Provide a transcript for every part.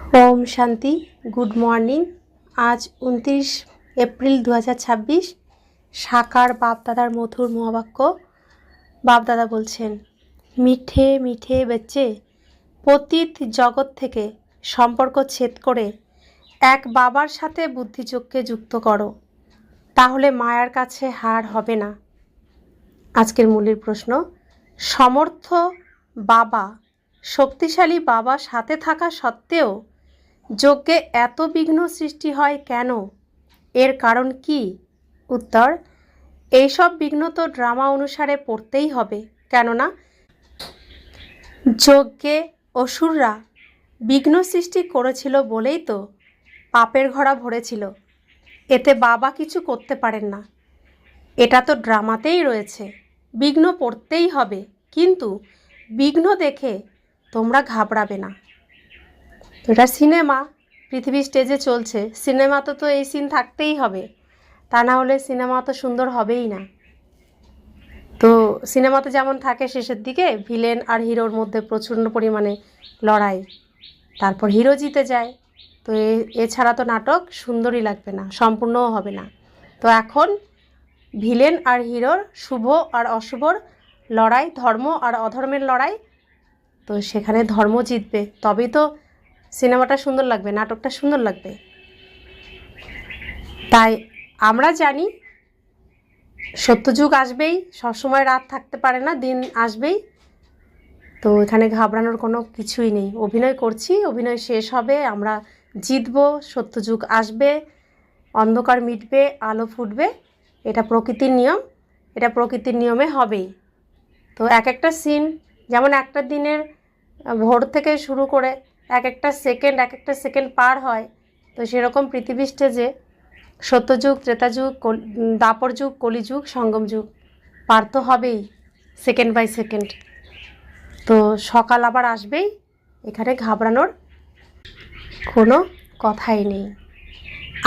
Om Shanti. Good morning. आज 29 April 2026। সাকার বাপদাদার মধুর মহাবাক্য। বাপদাদা বলছেন, মিঠে মিঠে বেচ্চে, পতিত জগৎ থেকে সম্পর্ক ছেদ করে এক বাবার সাথে বুদ্ধিযোগকে যুক্ত করো, তাহলে মায়ার কাছে হার হবে না। আজকের মূলের প্রশ্ন, সমর্থ বাবা, শক্তিশালী বাবা সাথে থাকা সত্ত্বেও যজ্ঞে এত বিঘ্ন সৃষ্টি হয় কেন? এর কারণ কি? উত্তর, এইসব বিঘ্ন তো ড্রামা অনুসারে পড়তেই হবে, কেননা যজ্ঞে অসুররা বিঘ্ন সৃষ্টি করেছিল বলেই তো পাপের ঘোড়া ভরেছিল। এতে বাবা কিছু করতে পারেন না, এটা তো ড্রামাতেই রয়েছে। বিঘ্ন পড়তেই হবে, কিন্তু বিঘ্ন দেখে তোমরা ঘাবড়াবে না। এটা সিনেমা, পৃথিবীর স্টেজে চলছে। সিনেমাতে তো এই সিন থাকতেই হবে, তা না হলে সিনেমা তো সুন্দর হবেই না। তো সিনেমাতে যেমন থাকে শেষের দিকে ভিলেন আর হিরোর মধ্যে প্রচণ্ড পরিমাণে লড়াই, তারপর হিরো জিতে যায়। তো এছাড়া তো নাটক সুন্দরই লাগবে না, সম্পূর্ণও হবে না। তো এখন ভিলেন আর হিরোর, শুভ আর অশুভর লড়াই, ধর্ম আর অধর্মের লড়াই। তো সেখানে ধর্ম জিতবে, তবেই তো সিনেমাটা সুন্দর লাগবে, নাটকটা সুন্দর লাগবে। তাই আমরা জানি সত্যযুগ আসবেই, সবসময় রাত থাকতে পারে না, দিন আসবেই। তো এখানে ঘাবড়ানোর কোনো কিছুই নেই। অভিনয় করছি, অভিনয় শেষ হবে, আমরা জিতবো, সত্যযুগ আসবে, অন্ধকার মিটবে, আলো ফুটবে। এটা প্রকৃতির নিয়ম, এটা প্রকৃতির নিয়মে হবেই। তো এক একটা সিন, যেমন একটা দিনের ভোর থেকে শুরু করে এক একটা সেকেন্ড পার হয়, তো সেরকম পৃথিবী স্টেজে সত্যযুগ, ত্রেতাযুগ, দাপর যুগ, কলিযুগ, সঙ্গম যুগ পার তো হবেই, সেকেন্ড বাই সেকেন্ড। তো সকাল আবার আসবেই, এখানে ঘাবড়ানোর কোনো কথাই নেই।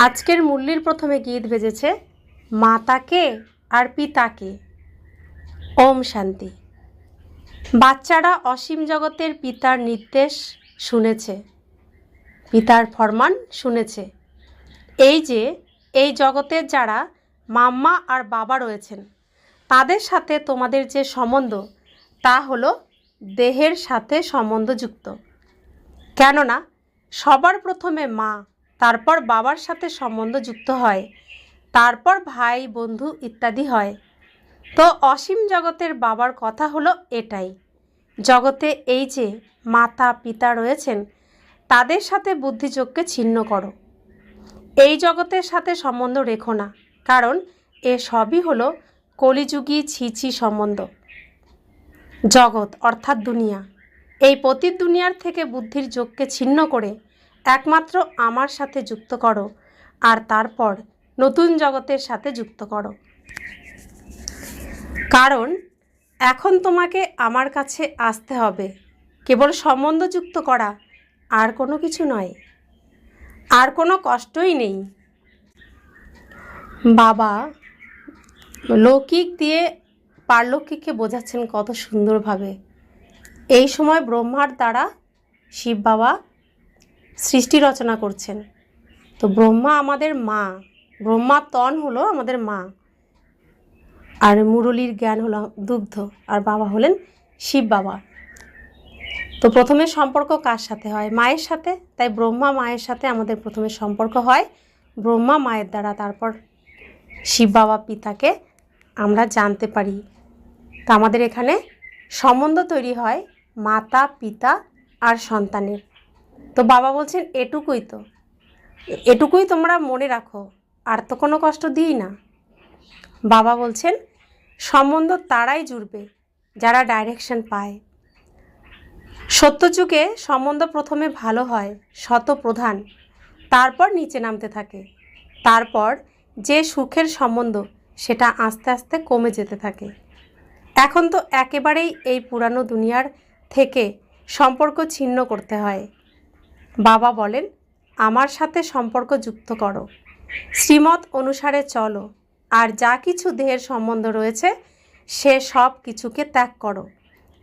আজকের মুরলির প্রথমে গীত বেজেছে মাতাকে আর পিতাকে। ওম শান্তি। বাচ্চারা অসীম জগতের পিতার নির্দেশ শুনেছে, পিতার ফরমান শুনেছে। এই জগতের যারা মাম্মা আর বাবা রয়েছেন, তাদের সাথে তোমাদের যে সম্বন্ধ, তা হলো দেহের সাথে সম্বন্ধযুক্ত। কেননা সবার প্রথমে মা, তারপর বাবার সাথে সম্বন্ধ যুক্ত হয়, তারপর ভাই, বন্ধু ইত্যাদি হয়। তো অসীম জগতের বাবার কথা হলো এটাই, জগতে এই যে মাতা পিতা রয়েছেন, তাদের সাথে বুদ্ধিযোগকে ছিন্ন করো। এই জগতের সাথে সম্বন্ধ রেখো না, কারণ এ সবই হলো কলিযুগী ছিছি সম্বন্ধ। জগৎ অর্থাৎ দুনিয়া, এই পতিত দুনিয়ার থেকে বুদ্ধির যোগকে ছিন্ন করে একমাত্র আমার সাথে যুক্ত করো, আর তারপর নতুন জগতের সাথে যুক্ত করো। কারণ এখন তোমাকে আমার কাছে আসতে হবে কেবল সম্বন্ধ যুক্ত করা, আর কোনো কিছু নয়, আর কোনো কষ্টই নেই। বাবা লৌকিক দিয়ে পারলৌকিককে বোঝাচ্ছেন কত সুন্দরভাবে। এই সময় ব্রহ্মার দ্বারা শিব বাবা সৃষ্টি রচনা করছেন। তো ব্রহ্মা আমাদের মা, ব্রহ্মার তন হলো আমাদের মা, আর মুরলীর জ্ঞান হলো দুগ্ধ, আর বাবা হলেন শিব বাবা। তো প্রথমে সম্পর্ক কার সাথে হয়? মায়ের সাথে। তাই ব্রহ্মা মায়ের সাথে আমাদের প্রথমে সম্পর্ক হয়, ব্রহ্মা মায়ের দ্বারা, তারপর শিব বাবা পিতাকে আমরা জানতে পারি। তা আমাদের এখানে সম্বন্ধ তৈরি হয় মাতা পিতা আর সন্তানের। তো বাবা বলছেন এটুকুই তোমরা মনে রাখো, আর তো কোনো কষ্ট দিই না। বাবা বলছেন সম্বন্ধ তারাই জুড়বে যারা ডাইরেকশন পায়। সত্যযুগে সম্বন্ধ প্রথমে ভালো হয়, শতপ্রধান, তারপর নিচে নামতে থাকে, তারপর যে সুখের সম্বন্ধ সেটা আস্তে আস্তে কমে যেতে থাকে। এখন তো একেবারেই এই পুরানো দুনিয়ার থেকে সম্পর্ক ছিন্ন করতে হয়। বাবা বলেন আমার সাথে সম্পর্ক যুক্ত করো, শ্রীমত অনুসারে চলো, আর যা কিছু দেহের সম্বন্ধ রয়েছে সে সব কিছুকে ত্যাগ করো।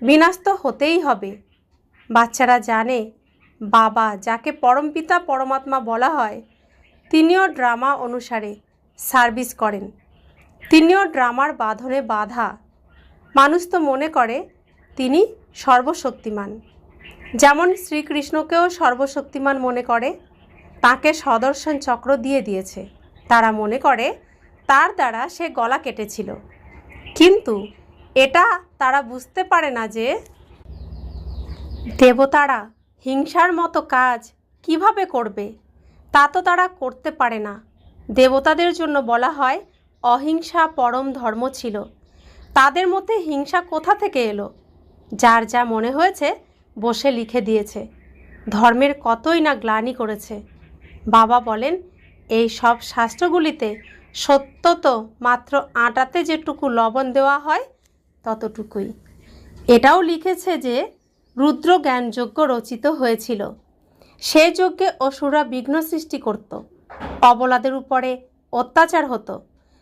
বিনাশ তো হতেই হবে। বাচ্চারা জানে বাবা, যাকে পরমপিতা পরমাত্মা বলা হয়, তিনিও ড্রামা অনুসারে সার্ভিস করেন। তিনিও ড্রামার বাঁধনে বাঁধা। মানুষ তো মনে করে তিনি সর্বশক্তিমান। যেমন শ্রীকৃষ্ণকেও সর্বশক্তিমান মনে করে, তাকে সুদর্শন চক্র দিয়েছে। তারা মনে করে তার দ্বারা সে গলা কেটেছিল, কিন্তু এটা তারা বুঝতে পারে না যে দেবতারা হিংসার মতো কাজ কিভাবে করবে, তা তো তারা করতে পারে না। দেবতাদের জন্য বলা হয় অহিংসা পরম ধর্ম ছিল। তাদের মধ্যে হিংসা কোথা থেকে এলো? যার যা মনে হয়েছে বসে লিখে দিয়েছে। ধর্মের কতই না গ্লানি করেছে। বাবা বলেন, এই সব শাস্ত্রগুলিতে সত্য তো মাত্র আটাতে যেটুকু লবণ দেওয়া হয় ততটুকুই। এটাও লিখেছে যে রুদ্র জ্ঞানযজ্ঞ রচিত হয়েছিল। সে যজ্ঞে অসুররা বিঘ্ন সৃষ্টি করত, অবলাদের উপরে অত্যাচার হতো।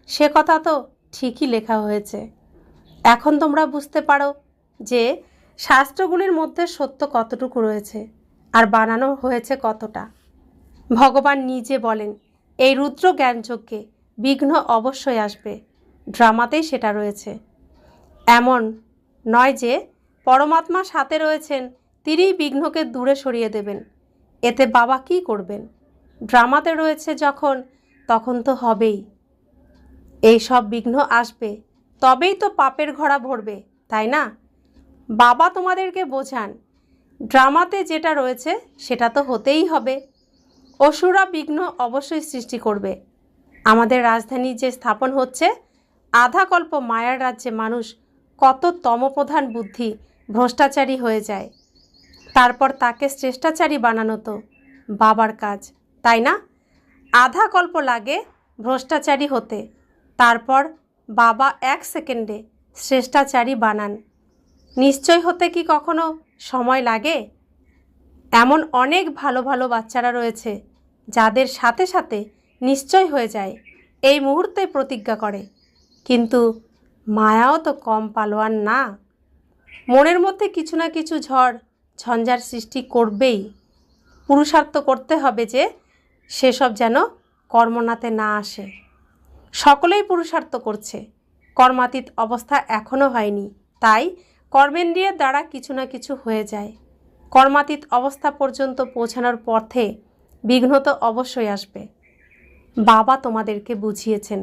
সে কথা তো ঠিকই লেখা হয়েছে। এখন তোমরা বুঝতে পারো যে শাস্ত্রগুলির মধ্যে সত্য কতটুকু রয়েছে আর বানানো হয়েছে কতটা। ভগবান নিজে বলেন, এই রুদ্র জ্ঞানযজ্ঞে বিঘ্ন অবশ্যই আসবে। ড্রামাতেই সেটা রয়েছে। এমন নয় যে পরমাত্মা সাথে রয়েছেন, তিনিই বিঘ্নকে দূরে সরিয়ে দেবেন। এতে বাবা কি করবেন? ড্রামাতে রয়েছে যখন, তখন তো হবেই। এই সব বিঘ্ন আসবে, তবেই তো পাপের ঘোড়া ভরবে, তাই না? বাবা তোমাদেরকে বোঝান, ড্রামাতে যেটা রয়েছে সেটা তো হতেই হবে। অসুররা বিঘ্ন অবশ্যই সৃষ্টি করবে। আমাদের রাজধানী যে স্থাপন হচ্ছে, আধা কল্প মায়ার রাজ্যে মানুষ কত তমপ্রধান বুদ্ধি ভ্রষ্টাচারী হয়ে যায়, তারপর তাকে শ্রেষ্টাচারী বানানো তো বাবার কাজ, তাই না? আধা কল্প লাগে ভ্রষ্টাচারী হতে, তারপর বাবা 1 সেকেন্ডে শ্রেষ্টাচারী বানান। নিশ্চয় হতে কি কখনো সময় লাগে? এমন অনেক ভালো ভালো বাচ্চারা রয়েছে যাদের সাথে সাথে নিশ্চয় হয়ে যায়, এই মুহূর্তে প্রতিজ্ঞা করে। কিন্তু মায়াও তো কম পালোয়ান না। মনের মধ্যে কিছু না কিছু ঝড় ঝঞ্ঝার সৃষ্টি করবেই। পুরুষার্থ করতে হবে যে সেসব যেন কর্মনাতে না আসে। সকলেই পুরুষার্থ করছে, কর্মাতীত অবস্থা এখনও হয়নি, তাই কর্মেন্দ্রিয়ের দ্বারা কিছু না কিছু হয়ে যায়। কর্মাতীত অবস্থা পর্যন্ত পৌঁছানোর পথে বিঘ্ন তো অবশ্যই আসবে। বাবা তোমাদেরকে বুঝিয়েছেন,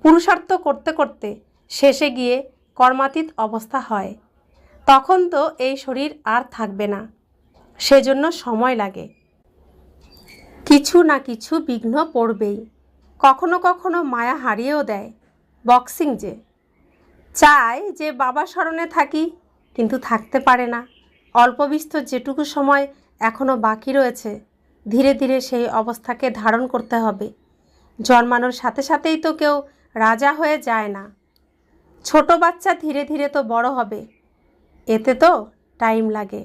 পুরুষার্থ করতে করতে শেষে গিয়ে কর্মাতীত অবস্থা হয়, তখন তো এই শরীর আর থাকবে না। সেজন্য সময় লাগে, কিছু না কিছু বিঘ্ন পড়বেই। কখনো কখনো মায়া হারিয়েও দেয়। বক্সিং যে চায় যে বাবা স্মরণে থাকি, কিন্তু থাকতে পারে না। অল্প বিস্তর যেটুকু সময় এখনও বাকি রয়েছে, ধীরে ধীরে সেই অবস্থাকে ধারণ করতে হবে। জন্মানোর সাথে সাথেই তো কেউ রাজা হয়ে যায় না। ছোট বাচ্চা ধীরে ধীরে তো বড় হবে, এতে তো টাইম লাগে।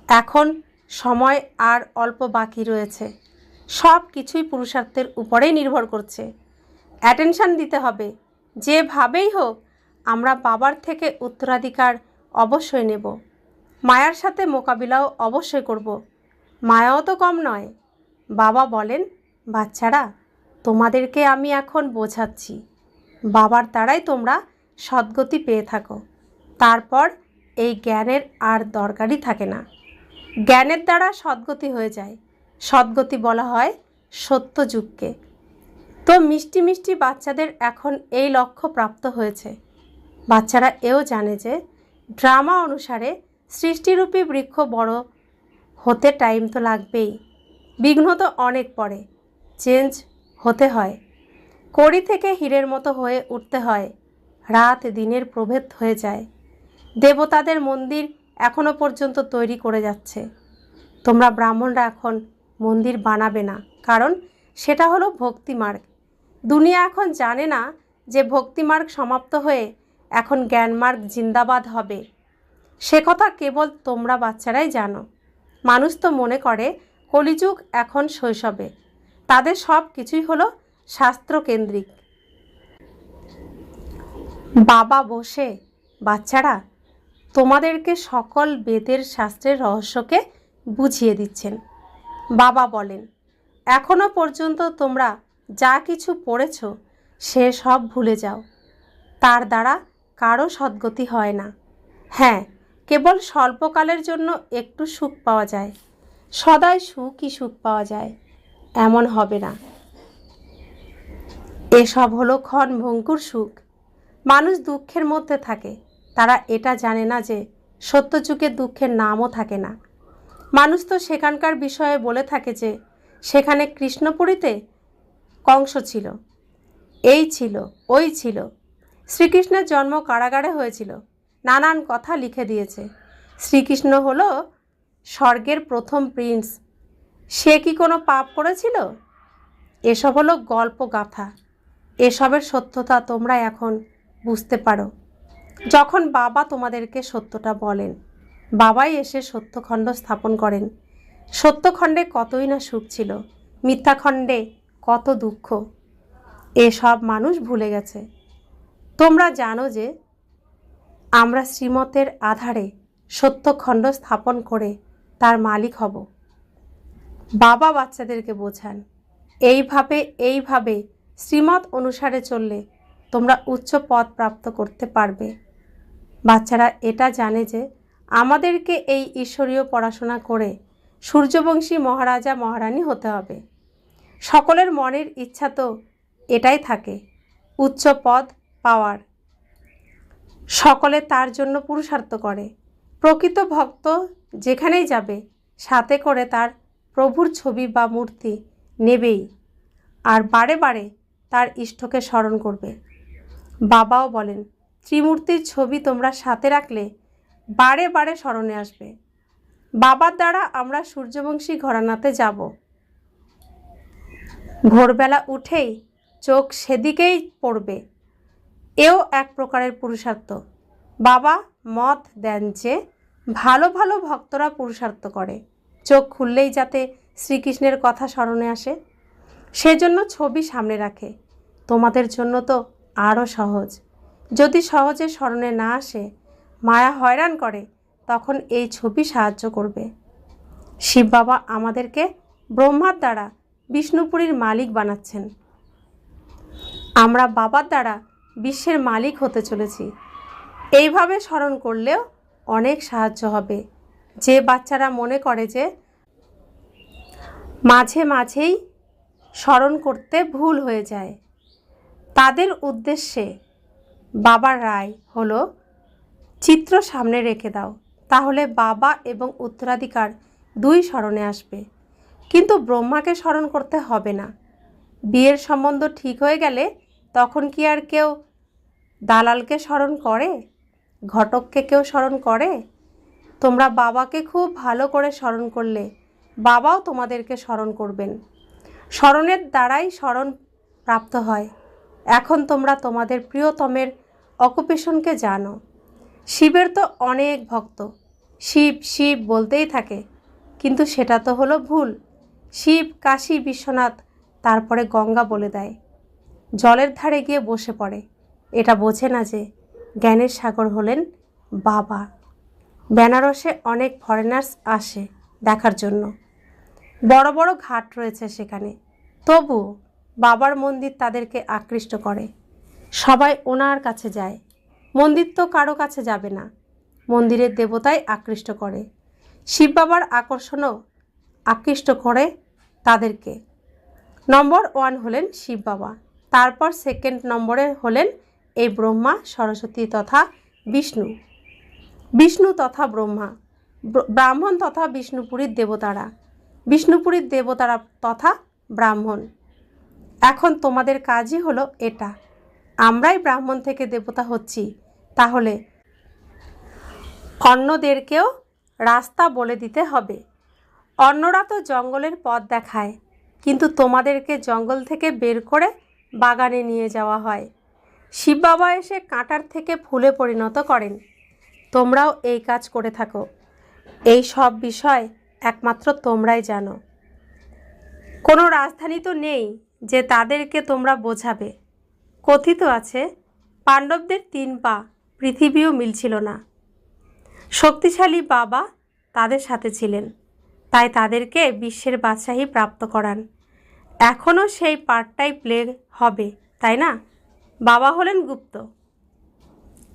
এখন সময় আর অল্প বাকি রয়েছে। সব কিছুই পুরুষার্থের উপরেই নির্ভর করছে। অ্যাটেনশান দিতে হবে। যেভাবেই হোক আমরা বাবার থেকে উত্তরাধিকার অবশ্যই নেব। মায়ার সাথে মোকাবিলাও অবশ্যই করব। মায়াও তো কম নয়। বাবা বলেন, বাচ্চারা, তোমাদেরকে আমি এখন বোঝাচ্ছি, বাবার দ্বারাই তোমরা সদ্গতি পেয়ে থাকো। তারপর এই জ্ঞানের আর দরকারই থাকে না। জ্ঞানের দ্বারা সদ্গতি হয়ে যায়। সদ্গতি বলা হয় সত্যযুগকে। তো মিষ্টি মিষ্টি বাচ্চাদের এখন এই লক্ষ্য প্রাপ্ত হয়েছে। বাচ্চারা এও জানে যে ড্রামা অনুসারে সৃষ্টিরূপী বৃক্ষ বড় হতে টাইম তো লাগবেই। বিঘ্ন তো অনেক পড়ে, চেঞ্জ হতে হয়। কড়ি থেকে হীরের মতো হয়ে উঠতে হয়। রাত দিনের প্রভেদ হয়ে যায়। দেবতাদের মন্দির এখনো পর্যন্ত তৈরি করে যাচ্ছে। তোমরা ব্রাহ্মণরা এখন মন্দির বানাবে না, কারণ সেটা হলো ভক্তিমার্গ। দুনিয়া এখন জানে না যে ভক্তিমার্গ সমাপ্ত হয়ে এখন জ্ঞানমার্গ জিন্দাবাদ হবে। সে কথা কেবল তোমরা বাচ্চারাই জানো। মানুষ তো মনে করে কলিযুগ এখন শৈশবে। তাদের সব কিছুই হলো শাস্ত্রকেন্দ্রিক। বাবা বসে, বাচ্চারা, তোমাদেরকে সকল বেদের শাস্ত্রের রহস্যকে বুঝিয়ে দিচ্ছেন। বাবা বলেন, এখনো পর্যন্ত তোমরা যা কিছু পড়েছ সে সব ভুলে যাও। তার দ্বারা কারো সদ্গতি হয় না। হ্যাঁ, কেবল স্বল্পকালের জন্য একটু সুখ পাওয়া যায়, সদাই সুখই সুখ পাওয়া যায় এমন হবে না। এসব হলো ক্ষণভঙ্গুর সুখ। মানুষ দুঃখের মধ্যে থাকে, তারা এটা জানে না যে সত্যযুগে দুঃখের নামও থাকে না। মানুষ তো সেখানকার বিষয়ে বলে থাকে যে সেখানে কৃষ্ণপুরীতে কংস ছিল, এই ছিল, ওই ছিল, শ্রীকৃষ্ণের জন্ম কারাগারে হয়েছিল, নানান কথা লিখে দিয়েছে। শ্রীকৃষ্ণ হলো স্বর্গের প্রথম প্রিন্স, সে কি কোনো পাপ করেছিল? এসব হলো গল্প গাথা। এসবের সত্যতা তোমরা এখন বুঝতে পারো যখন বাবা তোমাদেরকে সত্যটা বলেন। বাবাই এসে সত্যখণ্ড স্থাপন করেন। সত্যখণ্ডে কতই না সুখ ছিল, মিথ্যাখণ্ডে কত দুঃখ, এসব মানুষ ভুলে গেছে। তোমরা জানো যে আমরা শ্রীমতের আধারে সত্যখণ্ড স্থাপন করে তার মালিক হব। বাবা বাচ্চাদেরকে বোঝান, এইভাবে শ্রীমত অনুসারে চললে তোমরা উচ্চ পদ প্রাপ্ত করতে পারবে। বাচ্চারা এটা জানে যে আমাদেরকে এই ঈশ্বরীয় পড়াশোনা করে সূর্যবংশী মহারাজা মহারানী হতে হবে। সকলের মনের ইচ্ছা তো এটাই থাকে, উচ্চ পদ পাওয়ার। সকলে তার জন্য পুরুষার্থ করে। প্রকৃত ভক্ত যেখানেই যাবে সাথে করে তার প্রভুর ছবি বা মূর্তি নেবেই, আর বারে বারে তার ইষ্টকে স্মরণ করবে। বাবাও বলেন, ত্রিমূর্তির ছবি তোমরা সাথে রাখলে বারে বারে স্মরণে আসবে। বাবার দ্বারা আমরা সূর্যবংশী ঘরানাতে যাব। ভোরবেলা উঠেই চোখ সেদিকেই পড়বে, এও এক প্রকারের পুরুষার্থ। বাবা মত দেন যে ভালো ভালো ভক্তরা পুরুষার্থ করে চোখ খুললেই যাতে শ্রীকৃষ্ণের কথা স্মরণে আসে, সেজন্য ছবি সামনে রাখে। তোমাদের জন্য তো আরও সহজ। যদি সহজে স্মরণে না আসে, মায়া হয়রান করে, তখন এই ছবি সাহায্য করবে। শিব বাবা আমাদেরকে ব্রহ্মার দ্বারা বিষ্ণুপুরীর মালিক বানাচ্ছেন। আমরা বাবার দ্বারা বিশ্বের মালিক হতে চলেছি। এইভাবে স্মরণ করলেও অনেক সাহায্য হবে। যে বাচ্চারা মনে করে যে মাঝে মাঝেই স্মরণ করতে ভুল হয়ে যায়, তাদের উদ্দেশ্যে বাবার রায় হলো চিত্র সামনে রেখে দাও, তাহলে বাবা এবং উত্তরাধিকার দুই স্মরণে আসবে। কিন্তু ব্রহ্মাকে স্মরণ করতে হবে না। বিয়ের সম্বন্ধ ঠিক হয়ে গেলে তখন কি আর কেউ দালালকে স্মরণ করে? ঘটককে কেউ স্মরণ করে? তোমরা বাবাকে খুব ভালো করে স্মরণ করলে বাবাও তোমাদেরকে স্মরণ করবেন। স্মরণের দ্বারাই স্মরণ প্রাপ্ত হয়। এখন তোমরা তোমাদের প্রিয়তমের অকুপেশনকে জানো। শিবের তো অনেক ভক্ত, শিব শিব বলতেই থাকে, কিন্তু সেটা তো হলো ভুল। শিব, কাশী বিশ্বনাথ, তারপরে গঙ্গা বলে দেয়, জলের ধারে গিয়ে বসে পড়ে। এটা বোঝে না যে জ্ঞানের সাগর হলেন বাবা। বেনারসে অনেক ফরেনার্স আসে দেখার জন্য, বড় বড় ঘাট রয়েছে সেখানে, তবুও বাবার মন্দির তাদেরকে আকৃষ্ট করে। সবাই ওনার কাছে যায়। মন্দির তো কারো কাছে যাবে না, মন্দিরের দেবতাই আকৃষ্ট করে। শিব বাবার আকর্ষণও আকৃষ্ট করে তাদেরকে। নম্বর 1 হলেন শিব বাবা, তারপর সেকেন্ড নম্বরে হলেন এই ব্রহ্মা, সরস্বতী তথা বিষ্ণু, বিষ্ণু তথা ব্রহ্মা, ব্রাহ্মণ তথা বিষ্ণুপুরীর দেবতারা, বিষ্ণুপুরীর দেবতারা তথা ব্রাহ্মণ। এখন তোমাদের কাজই হলো এটা। আমরাই ব্রাহ্মণ থেকে দেবতা হচ্ছি, তাহলে অন্যদেরকেও রাস্তা বলে দিতে হবে। অন্যরা তো জঙ্গলের পথ দেখায়, কিন্তু তোমাদেরকে জঙ্গল থেকে বের করে বাগানে নিয়ে যাওয়া হয়। শিব বাবা এসে কাঁটার থেকে ফুলে পরিণত করেন। তোমরাও এই কাজ করে থাকো। এই সব বিষয় একমাত্র তোমরাই জানো। কোনো রাজধানী তো নেই যে তাদেরকে তোমরা বোঝাবে। কথিত আছে পাণ্ডবদের 3 পা পৃথিবীও মিলছিল না। শক্তিশালী বাবা তাদের সাথে ছিলেন। তাই তাদেরকে বিশ্বের বাদশাহী প্রাপ্ত করান। এখনও সেই পার্টটাই প্লে হবে, তাই না? বাবা হলেন গুপ্ত।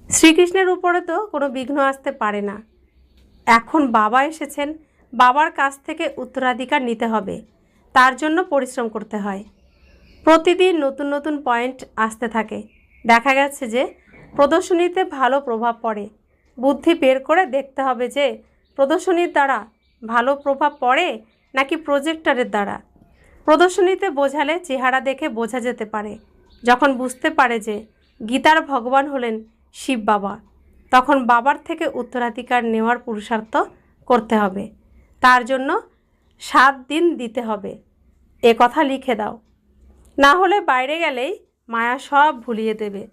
শ্রীকৃষ্ণের উপরে তো কোনো বিঘ্ন আসতে পারে না। এখন বাবা এসেছেন, বাবার কাছ থেকে উত্তরাধিকার নিতে হবে। তার জন্য পরিশ্রম করতে হয়। প্রতিদিন নতুন নতুন পয়েন্ট আসতে থাকে। দেখা গেছে যে প্রদর্শনীতে ভালো প্রভাব পড়ে। বুদ্ধি বের করে দেখতে হবে যে প্রদর্শনীর দ্বারা ভালো প্রভাব পড়ে নাকি প্রজেক্টরের দ্বারা। প্রদর্শনীতে বোঝালে চেহারা দেখে বোঝা যেতে পারে। যখন বুঝতে পারে যে গীতার ভগবান হলেন শিব বাবা, তখন বাবার থেকে উত্তরাধিকার নেওয়ার পুরুষার্থ করতে হবে। তার জন্য 7 দিন দিতে হবে। এ কথা লিখে দাও, না হলে বাইরে গেলেই মায়া সব ভুলিয়ে দেবে।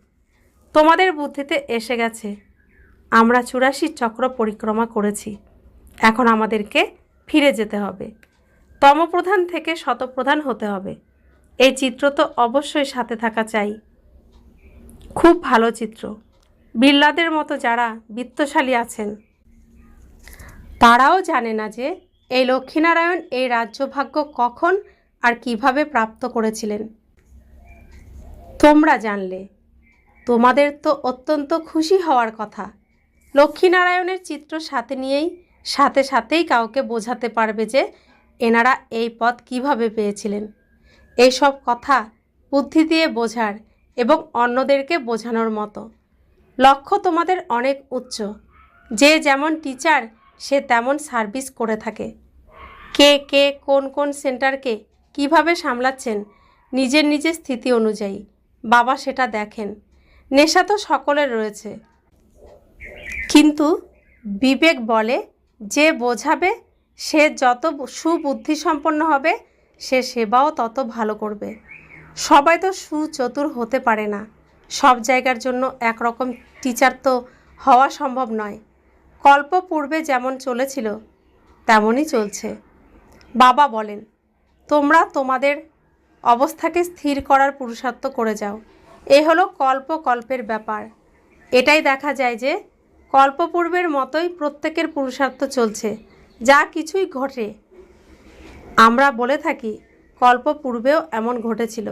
তোমাদের বুদ্ধিতে এসে গেছে আমরা 84 চক্র পরিক্রমা করেছি, এখন আমাদেরকে ফিরে যেতে হবে। তমপ্রধান থেকে শতপ্রধান হতে হবে। এই চিত্র তো অবশ্যই সাথে থাকা চাই। খুব ভালো চিত্র। বিল্লাদের মতো যারা বিত্তশালী আছেন তারাও জানে না যে এই লক্ষ্মীনারায়ণ এই রাজ্যভাগ্য কখন আর কিভাবে প্রাপ্ত করেছিলেন। তোমরা জানলে তোমাদের তো অত্যন্ত খুশি হওয়ার কথা। লক্ষ্মীনারায়ণের চিত্র সাথে নিয়েই সাথে সাথেই কাউকে বোঝাতে পারবে যে এনারা এই পথ কিভাবে পেয়েছিলেন। এই সব কথা বুদ্ধি দিয়ে বোঝার এবং অন্যদেরকে বোঝানোর মতো। লক্ষ্য তোমাদের অনেক উচ্চ। যে যেমন টিচার সে তেমন সার্ভিস করে থাকে। কে কে কোন কোন সেন্টারকে কিভাবে সামলাচ্ছেন নিজের নিজের স্থিতি অনুযায়ী বাবা সেটা দেখেন। নেশা তো সকলের রয়েছে, কিন্তু বিবেক বলে যে বোঝাবে সে যত সুবুদ্ধিসম্পন্ন হবে সে সেবাও তত ভালো করবে। সবাই তো সুচতুর হতে পারে না। সব জায়গার জন্য একরকম টিচার তো হওয়া সম্ভব নয়। কল্প পূর্বে যেমন চলেছিল তেমনই চলছে। বাবা বলেন তোমরা তোমাদের অবস্থাকে স্থির করার পুরুষার্থ করে যাও। এ হলো কল্পের ব্যাপার। এটাই দেখা যায় যে কল্পপূর্বের মতোই প্রত্যেকের পুরুষার্থ চলছে। যা কিছুই ঘটে আমরা বলে থাকি কল্প পূর্বেও এমন ঘটেছিল।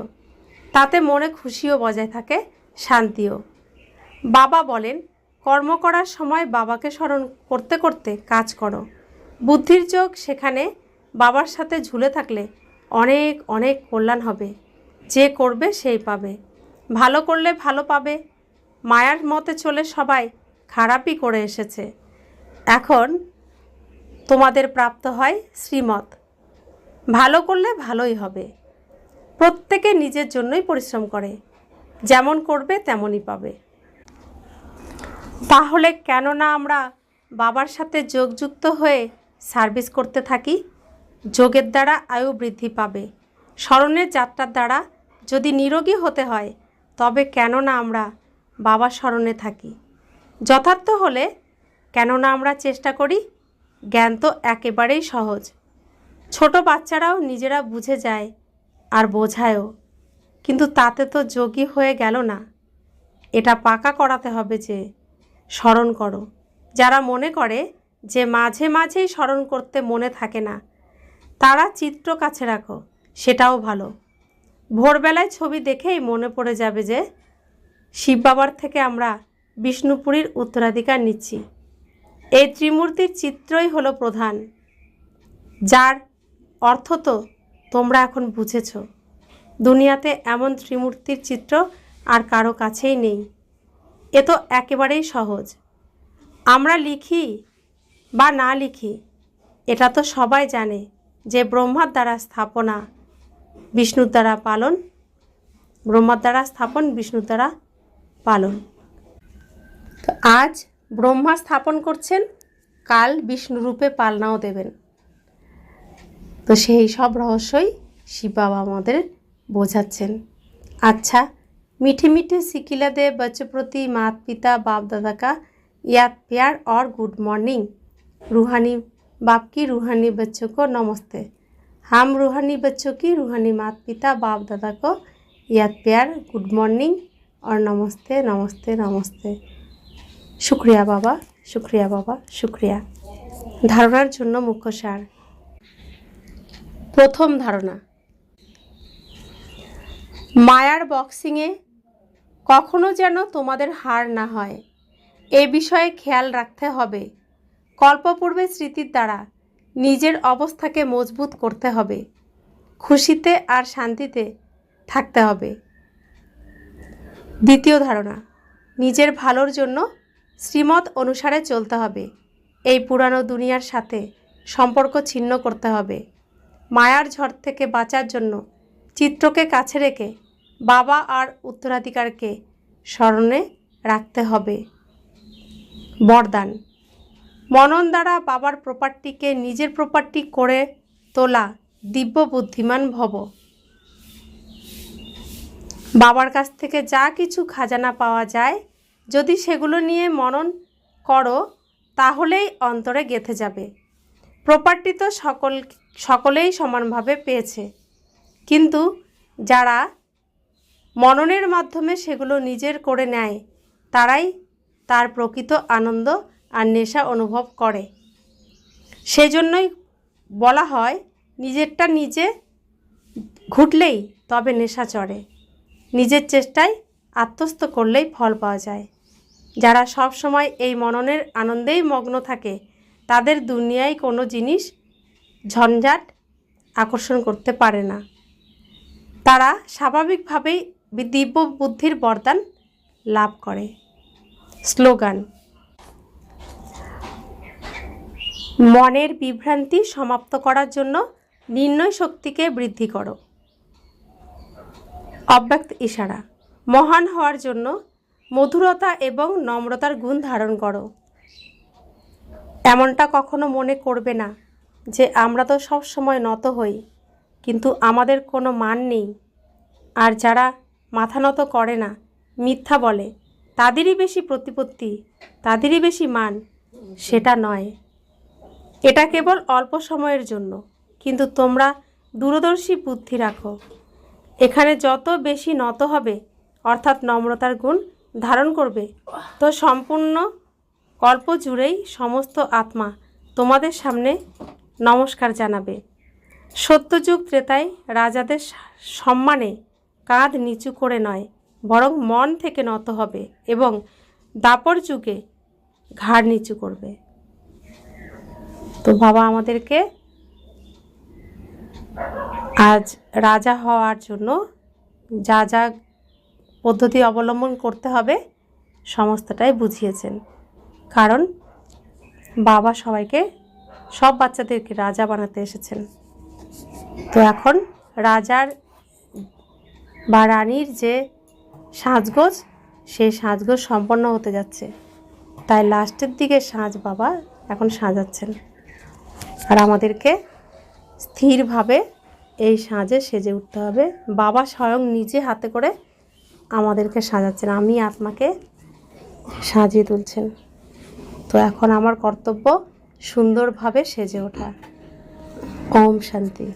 তাতে মনে খুশিও বজায় থাকে, শান্তিও। বাবা বলেন কর্ম করার সময় বাবাকে স্মরণ করতে করতে কাজ করো। বুদ্ধির যোগ সেখানে বাবার সাথে ঝুলে থাকলে অনেক অনেক কল্যাণ হবে। যে করবে সেই পাবে। ভালো করলে ভালো পাবে। মায়ার মতে চলে সবাই খারাপই করে এসেছে। এখন তোমাদের প্রাপ্ত হয় শ্রীমত। ভালো করলে ভালোই হবে। প্রত্যেকে নিজের জন্যই পরিশ্রম করে, যেমন করবে তেমনই পাবে। তাহলে কেন না আমরা বাবার সাথে যোগযুক্ত হয়ে সার্ভিস করতে থাকি? যোগের দ্বারা আয়ু বৃদ্ধি পাবে। স্মরণের যাত্রার দ্বারা যদি নিরোগী হতে হয় তবে কেন না আমরা বাবার স্মরণে থাকি? যথার্থ হলে কেন না আমরা চেষ্টা করি? জ্ঞান তো একেবারেই সহজ। ছোট বাচ্চারাও নিজেরা বুঝে যায় আর বোঝায়ও, কিন্তু তাতে তো যোগী হয়ে গেল না। এটা পাকা করাতে হবে যে স্মরণ করো। যারা মনে করে যে মাঝে মাঝেই স্মরণ করতে মনে থাকে না, তারা চিত্র কাছে রাখো, সেটাও ভালো। ভোরবেলায় ছবি দেখেই মনে পড়ে যাবে যে শিব বাবার থেকে আমরা বিষ্ণুপুরীর উত্তরাধিকার নিচ্ছি। এই ত্রিমূর্তির চিত্রই হলো প্রধান, যার অর্থ তো তোমরা এখন বুঝেছ। দুনিয়াতে এমন ত্রিমূর্তির চিত্র আর কারো কাছেই নেই। এ তো একেবারেই সহজ। আমরা লিখি বা না লিখি এটা তো সবাই জানে যে ব্রহ্মার দ্বারা স্থাপনা, বিষ্ণুর দ্বারা পালন। ব্রহ্মার দ্বারা স্থাপন, বিষ্ণুর দ্বারা পালন। তো আজ ব্রহ্মা স্থাপন করছেন, কাল বিষ্ণুরূপে পালনাও দেবেন। তো সেই সব রহস্যই শিব বাবা আমাদের বোঝাচ্ছেন। अच्छा, मीठे मीठे सिकिला दे बच्चों प्रति माता पिता बाप दादा का याद प्यार और गुड मॉर्निंग। रूहानी बाप की रूहानी बच्चों को नमस्ते। हम रूहानी बच्चों की रूहानी माता पिता बाप दादा को याद प्यार, गुड मॉर्निंग और नमस्ते नमस्ते नमस्ते। शुक्रिया बाबा, शुक्रिया बाबा, शुक्रिया। धारणार जन्य मुख्य सार। প্রথম ধারণা, মায়ার বক্সিংয়ে কখনো যেন তোমাদের হার না হয় এ বিষয়ে খেয়াল রাখতে হবে। কল্পপূর্বে স্মৃতির দ্বারা নিজের অবস্থাকে মজবুত করতে হবে, খুশিতে আর শান্তিতে থাকতে হবে। দ্বিতীয় ধারণা, নিজের ভালোর জন্য শ্রীমত অনুসারে চলতে হবে। এই পুরানো দুনিয়ার সাথে সম্পর্ক ছিন্ন করতে হবে। মায়ার ঝড় থেকে বাঁচার জন্য চিত্রকে কাছে রেখে বাবা আর উত্তরাধিকারকে স্মরণে রাখতে হবে। বরদান, মনন দ্বারা বাবার প্রপার্টিকে নিজের প্রপার্টি করে তোলা। দিব্য বুদ্ধিমান ভব। বাবার কাছ থেকে যা কিছু খাজানা পাওয়া যায়, যদি সেগুলো নিয়ে মনন করো তাহলেই অন্তরে গেঁথে যাবে। প্রপার্টি তো সকলেই সমানভাবে পেয়েছে, কিন্তু যারা মননের মাধ্যমে সেগুলো নিজের করে নেয় তারাই তার প্রকৃত আনন্দ আর নেশা অনুভব করে। সেজন্যই বলা হয়, নিজেরটা নিজে ঘুটলেই তবে নেশা চড়ে, নিজের চেষ্টায় আত্মস্থ করলেই ফল পাওয়া যায়। যারা সব সময় এই মননের আনন্দেই মগ্ন থাকে তাদের দুনিয়ায় কোনো জিনিস ঝঞ্ঝাট আকর্ষণ করতে পারে না। তারা স্বাভাবিকভাবেই দিব্য বুদ্ধির বরদান লাভ করে। স্লোগান, মনের বিভ্রান্তি সমাপ্ত করার জন্য নির্ণয় শক্তিকে বৃদ্ধি করো। অব্যক্ত ইশারা, মহান হওয়ার জন্য মধুরতা এবং নম্রতার গুণ ধারণ করো। এমনটা কখনো মনে করবে না যে আমরা তো সব সময় নত হই, কিন্তু আমাদের কোনো মান নেই। আর যারা মাথা নত করে না, মিথ্যা বলে, তাদেরই বেশি প্রতিপত্তি, তাদেরই বেশি মান, সেটা নয়। এটা কেবল অল্প সময়ের জন্য, কিন্তু তোমরা দূরদর্শী বুদ্ধি রাখো। এখানে যত বেশি নত হবে, অর্থাৎ নম্রতার গুণ ধারণ করবে, তো সম্পূর্ণ কল্প জুড়েই সমস্ত আত্মা তোমাদের সামনে নমস্কার জানাবে। সত্যযুগ ত্রেতায় রাজাদের সম্মানে কাঁধ নিচু করে নয়, বরং মন থেকে নত হবে, এবং দাপর যুগে ঘাড় নিচু করবে। তো বাবা আমাদেরকে আজ রাজা হওয়ার জন্য যা যা পদ্ধতি অবলম্বন করতে হবে সমস্তটাই বুঝিয়েছেন। কারণ বাবা সবাইকে, সব বাচ্চাদেরকে রাজা বানাতে এসেছেন। তো এখন রাজার বা রানীর যে সাজগোজ, সেই সাজগোজ সম্পন্ন হতে যাচ্ছে, তাই লাস্টের দিকে সাজ বাবা এখন সাজাচ্ছেন। আর আমাদেরকে স্থিরভাবে এই সাজে সেজে উঠতে হবে। বাবা স্বয়ং নিজে হাতে করে আমাদেরকে সাজাচ্ছেন, আমি আত্মাকে সাজিয়ে তুলছেন। তো এখন আমার কর্তব্য সুন্দরভাবে সেজে ওঠা। ওম শান্তি।